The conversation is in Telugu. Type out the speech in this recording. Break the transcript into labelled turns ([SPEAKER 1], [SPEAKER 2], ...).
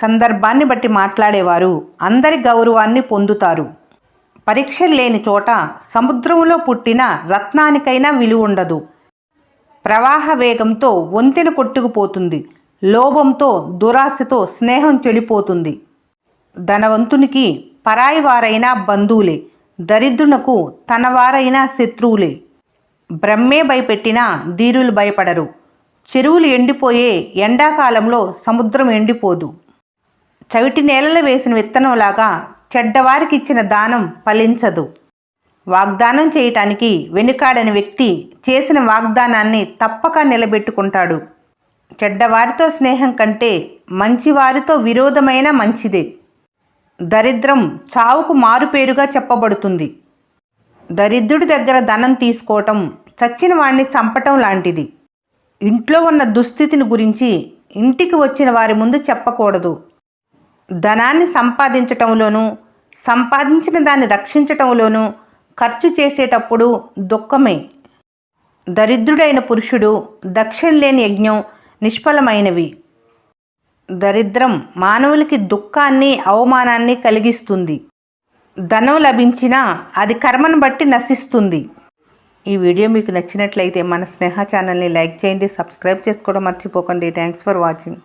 [SPEAKER 1] సందర్భాన్ని బట్టి మాట్లాడేవారు అందరి గౌరవాన్ని పొందుతారు. పరీక్షలు లేని చోట సముద్రంలో పుట్టిన రత్నానికైనా విలువ ఉండదు. ప్రవాహ వేగంతో వంతెన కొట్టుకుపోతుంది. లోభంతో దురాశతో స్నేహం చెడిపోతుంది. ధనవంతునికి పరాయి వారైనా బంధువులే, దరిద్రునకు తన వారైనా శత్రువులే. బ్రహ్మే భయపెట్టినా ధీరులు భయపడరు. చెరువులు ఎండిపోయే ఎండాకాలంలో సముద్రం ఎండిపోదు. చవిటి నేలలో వేసిన విత్తనంలాగా చెడ్డవారికి ఇచ్చిన దానం ఫలించదు. వాగ్దానం చేయటానికి వెనుకాడని వ్యక్తి చేసిన వాగ్దానాన్ని తప్పక నిలబెట్టుకుంటాడు. చెడ్డవారితో స్నేహం కంటే మంచివారితో విరోధమైన మంచిదే. దరిద్రం చావుకు మారుపేరుగా చెప్పబడుతుంది. దరిద్రుడి దగ్గర ధనం తీసుకోవటం చచ్చిన వాడిని చంపటం లాంటిది. ఇంట్లో ఉన్న దుస్థితిని గురించి ఇంటికి వచ్చిన వారి ముందు చెప్పకూడదు. ధనాన్ని సంపాదించటంలోనూ సంపాదించిన దాన్ని రక్షించటంలోనూ ఖర్చు చేసేటప్పుడు దుఃఖమే. దరిద్రుడైన పురుషుడు దక్షిణ లేని యజ్ఞం నిష్ఫలమైనవి. దరిద్రం మానవులకి దుఃఖాన్ని అవమానాన్ని కలిగిస్తుంది. ధనం లభించినా అది కర్మను బట్టి నశిస్తుంది. ఈ వీడియో మీకు నచ్చినట్లయితే మన స్నేహ ఛానల్ని లైక్ చేయండి, సబ్స్క్రైబ్ చేసుకోవడం మర్చిపోకండి. Thanks for watching.